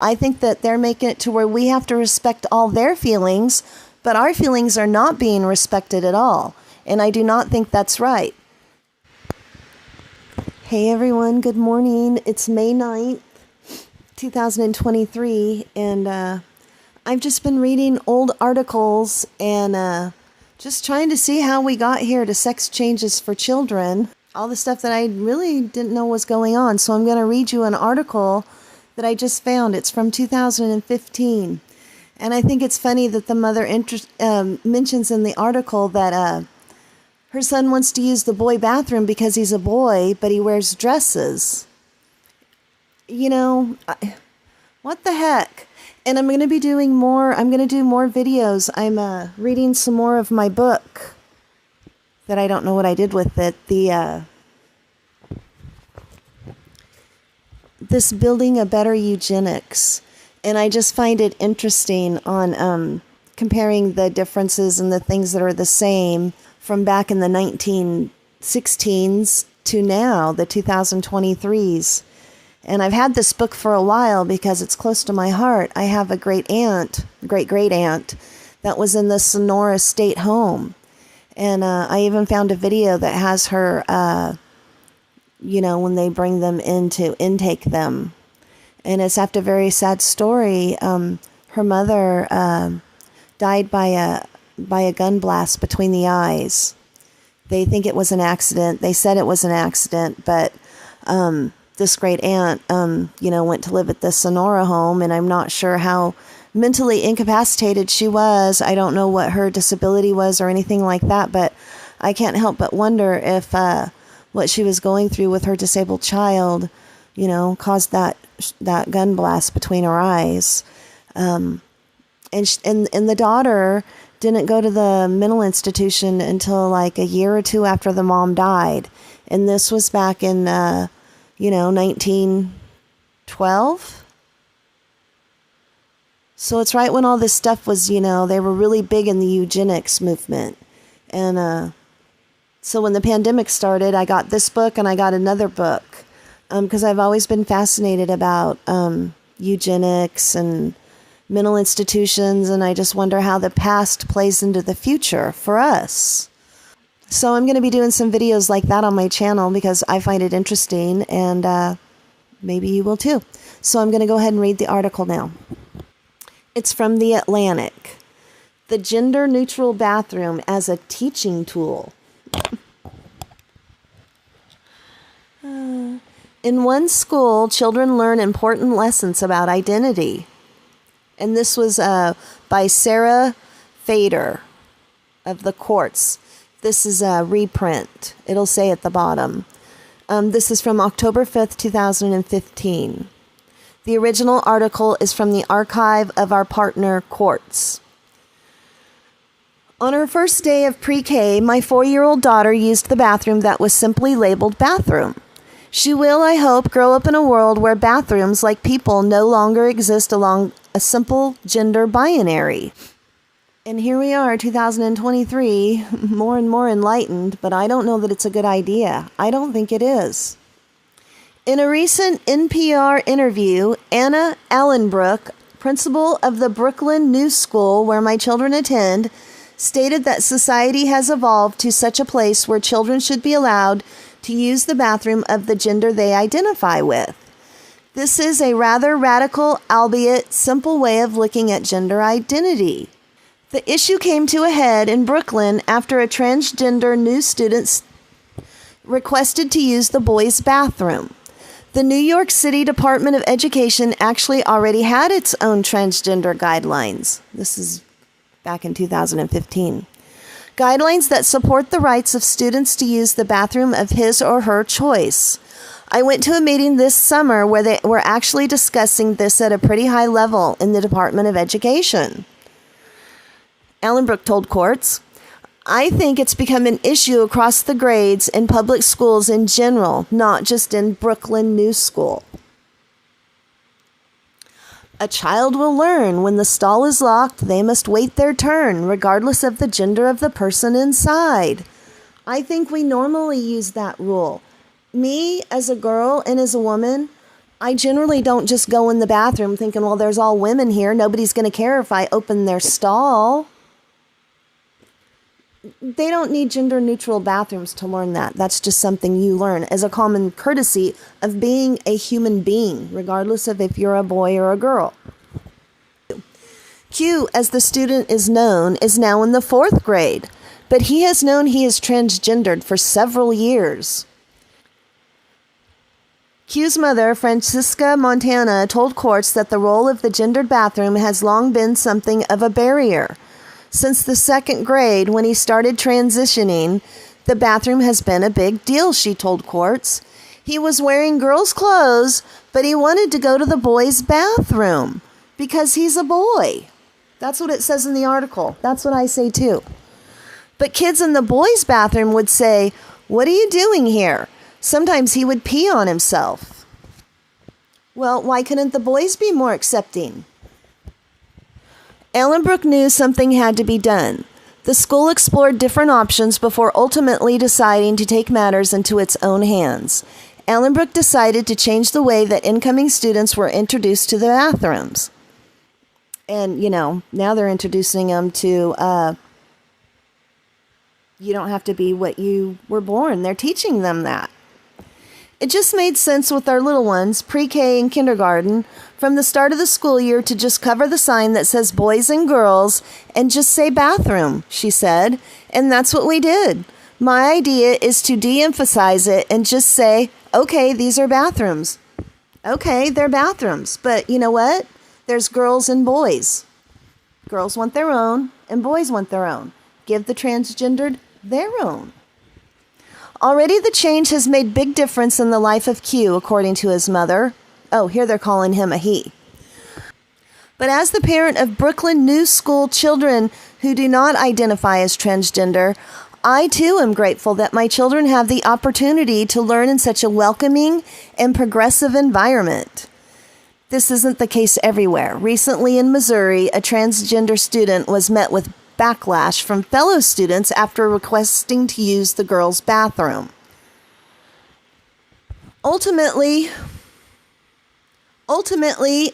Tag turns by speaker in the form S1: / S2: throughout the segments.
S1: I think that they're making it to where we have to respect all their feelings, but our feelings are not being respected at all. And I do not think that's right. Hey everyone, good morning. It's May 9th, 2023, and I've just been reading old articles and just trying to see how we got here to sex changes for children. All the stuff that I really didn't know was going on. So I'm going to read you an article that I just found. It's from 2015. And I think it's funny that the mother mentions in the article that her son wants to use the boy bathroom because he's a boy, but he wears dresses. You know, what the heck? And I'm going to be doing more. I'm going to do more videos. I'm reading some more of my book that I don't know what I did with it. This Building a Better Eugenics. And I just find it interesting on comparing the differences and the things that are the same from back in the 1916s to now, the 2023s. And I've had this book for a while because it's close to my heart. I have a great aunt, great aunt, that was in the Sonora State Home. And I even found a video that has her, when they bring them in to intake them. And it's after a very sad story. Her mother died by a gun blast between the eyes. They think it was an accident. They said it was an accident, but this great aunt, went to live at the Sonora home, and I'm not sure how mentally incapacitated she was. I don't know what her disability was or anything like that, but I can't help but wonder if what she was going through with her disabled child, caused that gun blast between her eyes. And the daughter didn't go to the mental institution until like a year or two after the mom died. And this was back in, 1912. So it's right when all this stuff was, they were really big in the eugenics movement. And so when the pandemic started, I got this book and I got another book because I've always been fascinated about eugenics and mental institutions. And I just wonder how the past plays into the future for us. So I'm going to be doing some videos like that on my channel because I find it interesting, and maybe you will too. So I'm going to go ahead and read the article now. It's from The Atlantic. The Gender-Neutral Bathroom as a Teaching Tool. In one school, children learn important lessons about identity. And this was by Sarah Fader of The Courts. This is a reprint. It'll say at the bottom. This is from October 5th, 2015. The original article is from the archive of our partner, Courts. On her first day of pre-K, my 4-year-old daughter used the bathroom that was simply labeled bathroom. She will, I hope, grow up in a world where bathrooms, like people, no longer exist along a simple gender binary. And here we are, 2023, more and more enlightened, but I don't know that it's a good idea. I don't think it is. In a recent NPR interview, Anna Allenbrook, principal of the Brooklyn New School where my children attend, stated that society has evolved to such a place where children should be allowed to use the bathroom of the gender they identify with. This is a rather radical, albeit simple way of looking at gender identity. The issue came to a head in Brooklyn after a transgender new student requested to use the boys' bathroom. The New York City Department of Education actually already had its own transgender guidelines. This is back in 2015. Guidelines that support the rights of students to use the bathroom of his or her choice. I went to a meeting this summer where they were actually discussing this at a pretty high level in the Department of Education. Allenbrook told Courts, I think it's become an issue across the grades in public schools in general, not just in Brooklyn New School. A child will learn when the stall is locked, they must wait their turn, regardless of the gender of the person inside. I think we normally use that rule. Me, as a girl and as a woman, I generally don't just go in the bathroom thinking, well, there's all women here. Nobody's going to care if I open their stall. They don't need gender neutral bathrooms to learn that. That's just something you learn as a common courtesy of being a human being, regardless of if you're a boy or a girl. Q, as the student is known, is now in the 4th grade, but he has known he is transgendered for several years. Q's mother, Francisca Montana, told courts that the role of the gendered bathroom has long been something of a barrier. Since the 2nd grade, when he started transitioning, the bathroom has been a big deal, she told courts. He was wearing girls' clothes, but he wanted to go to the boys' bathroom because he's a boy. That's what it says in the article. That's what I say too. But kids in the boys' bathroom would say, "What are you doing here?" Sometimes he would pee on himself. Well, why couldn't the boys be more accepting? Allenbrook knew something had to be done. The school explored different options before ultimately deciding to take matters into its own hands. Allenbrook decided to change the way that incoming students were introduced to the bathrooms. And, now they're introducing them to, you don't have to be what you were born. They're teaching them that. It just made sense with our little ones, pre-K and kindergarten, from the start of the school year to just cover the sign that says boys and girls and just say bathroom, she said. And that's what we did. My idea is to de-emphasize it and just say, okay, these are bathrooms. Okay, they're bathrooms. But you know what? There's girls and boys. Girls want their own and boys want their own. Give the transgendered their own. Already the change has made big difference in the life of Q, according to his mother. Oh, here they're calling him a he. But as the parent of Brooklyn New School children who do not identify as transgender, I too am grateful that my children have the opportunity to learn in such a welcoming and progressive environment. This isn't the case everywhere. Recently in Missouri, a transgender student was met with backlash from fellow students after requesting to use the girls' bathroom. Ultimately,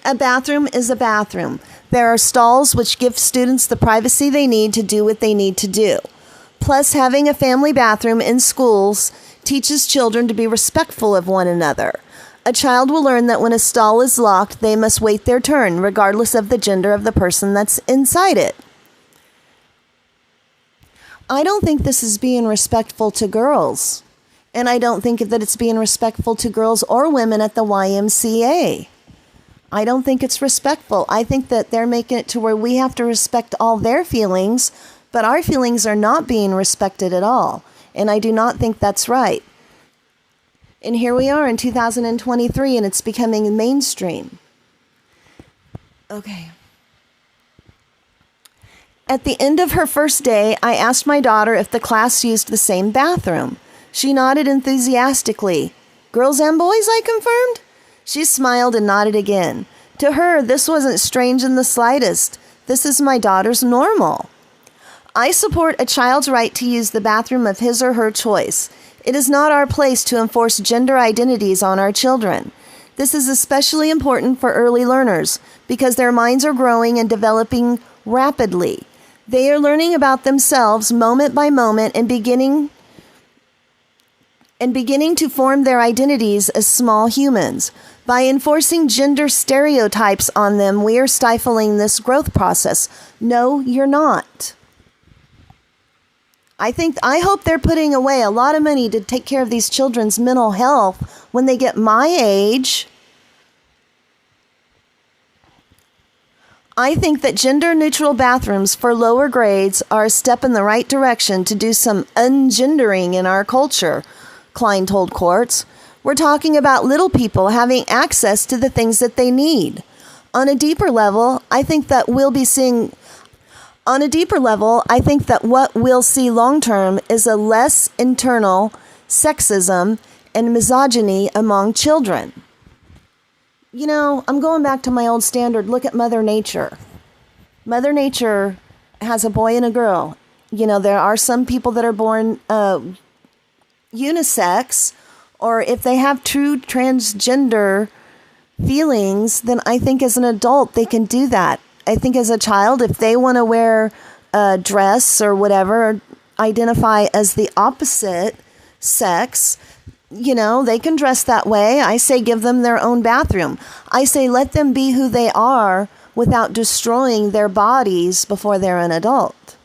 S1: a bathroom is a bathroom. There are stalls which give students the privacy they need to do what they need to do. Plus, having a family bathroom in schools teaches children to be respectful of one another. A child will learn that when a stall is locked, they must wait their turn, regardless of the gender of the person that's inside it. I don't think this is being respectful to girls. And I don't think that it's being respectful to girls or women at the YMCA. I don't think it's respectful. I think that they're making it to where we have to respect all their feelings, but our feelings are not being respected at all. And I do not think that's right. And here we are in 2023, and it's becoming mainstream. Okay. At the end of her first day, I asked my daughter if the class used the same bathroom. She nodded enthusiastically. Girls and boys, I confirmed. She smiled and nodded again. To her, this wasn't strange in the slightest. This is my daughter's normal. I support a child's right to use the bathroom of his or her choice. It is not our place to enforce gender identities on our children. This is especially important for early learners because their minds are growing and developing rapidly. They are learning about themselves moment by moment and beginning to form their identities as small humans. By enforcing gender stereotypes on them, we are stifling this growth process. No, you're not. I hope they're putting away a lot of money to take care of these children's mental health when they get my age. I think that gender-neutral bathrooms for lower grades are a step in the right direction to do some ungendering in our culture, Klein told courts. We're talking about little people having access to the things that they need. On a deeper level, I think that what we'll see long-term is a less internal sexism and misogyny among children. I'm going back to my old standard. Look at Mother Nature. Mother Nature has a boy and a girl. There are some people that are born unisex, or if they have true transgender feelings, then I think as an adult they can do that. I think as a child, if they want to wear a dress or whatever, identify as the opposite sex, they can dress that way. I say give them their own bathroom. I say let them be who they are without destroying their bodies before they're an adult.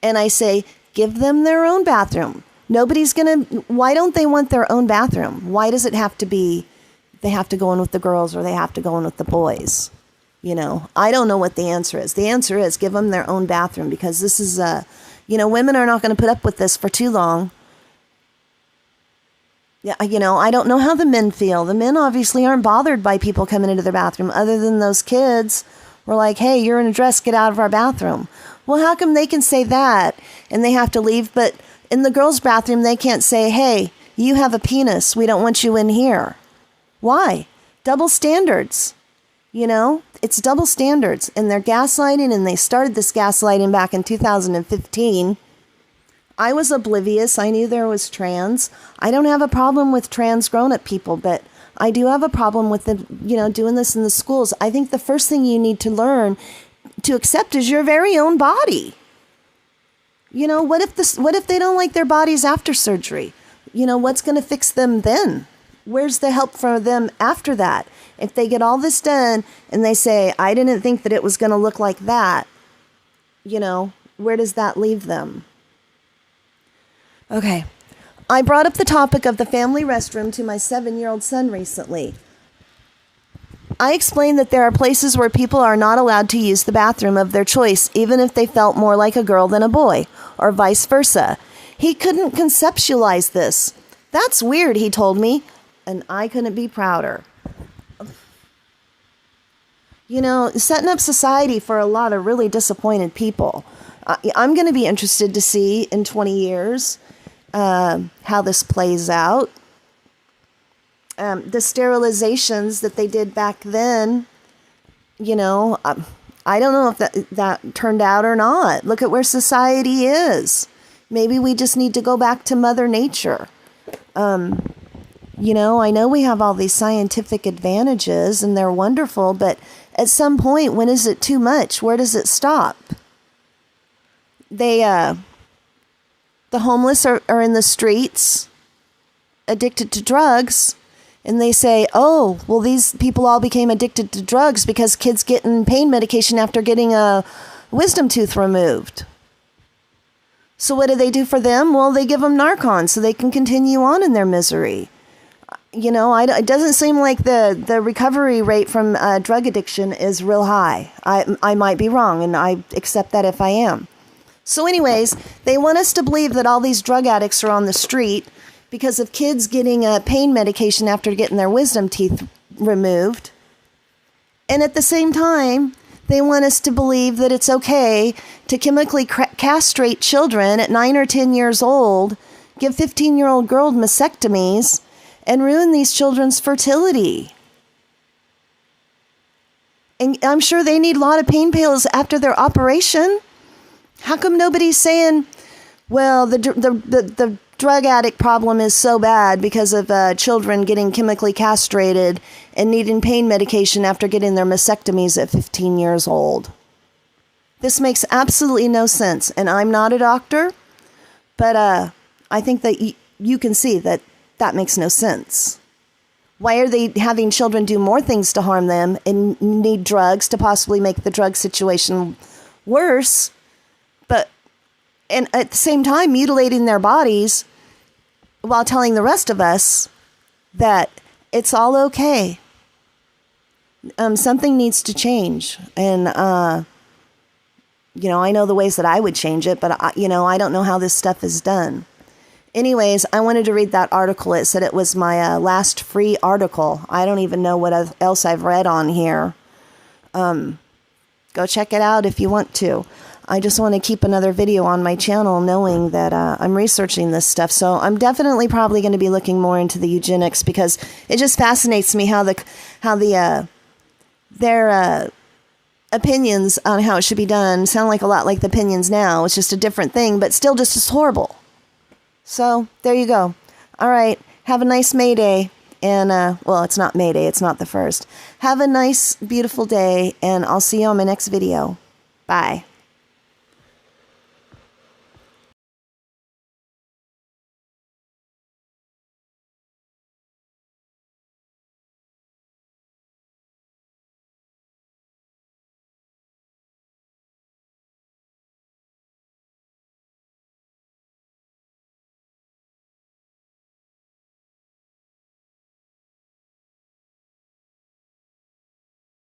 S1: And I say give them their own bathroom. Why don't they want their own bathroom? Why does it have to be they have to go in with the girls or they have to go in with the boys? I don't know what the answer is. The answer is give them their own bathroom, because this is, women are not going to put up with this for too long. Yeah, I don't know how the men feel. The men obviously aren't bothered by people coming into their bathroom, other than those kids were like, hey, you're in a dress, get out of our bathroom. Well, how come they can say that and they have to leave, but in the girls' bathroom they can't say, hey, you have a penis, we don't want you in here? Why? Double standards. It's double standards, and they're gaslighting, and they started this gaslighting back in 2015. I was oblivious. I knew there was trans. I don't have a problem with trans grown-up people, but I do have a problem with them, doing this in the schools. I think the first thing you need to learn to accept is your very own body. What if they don't like their bodies after surgery? What's going to fix them then? Where's the help for them after that? If they get all this done and they say, I didn't think that it was going to look like that, where does that leave them? Okay. I brought up the topic of the family restroom to my 7-year-old son recently. I explained that there are places where people are not allowed to use the bathroom of their choice, even if they felt more like a girl than a boy, or vice versa. He couldn't conceptualize this. That's weird, he told me, and I couldn't be prouder. Setting up society for a lot of really disappointed people. I'm going to be interested to see in 20 years how this plays out. The sterilizations that they did back then, I don't know if that turned out or not. Look at where society is. Maybe we just need to go back to Mother Nature. I know we have all these scientific advantages and they're wonderful, but at some point, when is it too much? Where does it stop? The homeless are in the streets, addicted to drugs, and they say, oh, well, these people all became addicted to drugs because kids getting pain medication after getting a wisdom tooth removed. So what do they do for them? Well, they give them Narcan so they can continue on in their misery. It doesn't seem like the recovery rate from drug addiction is real high. I might be wrong, and I accept that if I am. So anyways, they want us to believe that all these drug addicts are on the street because of kids getting pain medication after getting their wisdom teeth removed. And at the same time, they want us to believe that it's okay to chemically castrate children at 9 or 10 years old, give 15-year-old girls mastectomies, and ruin these children's fertility. And I'm sure they need a lot of pain pills after their operation. How come nobody's saying, well, the drug addict problem is so bad because of children getting chemically castrated and needing pain medication after getting their mastectomies at 15 years old? This makes absolutely no sense. And I'm not a doctor, but I think that you can see that makes no sense. Why are they having children do more things to harm them and need drugs to possibly make the drug situation worse? And at the same time, mutilating their bodies while telling the rest of us that it's all okay. Something needs to change. And, I know the ways that I would change it, but, I don't know how this stuff is done. Anyways, I wanted to read that article. It said it was my last free article. I don't even know what else I've read on here. Go check it out if you want to. I just want to keep another video on my channel knowing that I'm researching this stuff. So I'm definitely probably going to be looking more into the eugenics because it just fascinates me how their opinions on how it should be done sound like a lot like the opinions now. It's just a different thing, but still just as horrible. So there you go. All right. Have a nice May Day. And, well, it's not May Day. It's not the 1st. Have a nice, beautiful day, and I'll see you on my next video. Bye.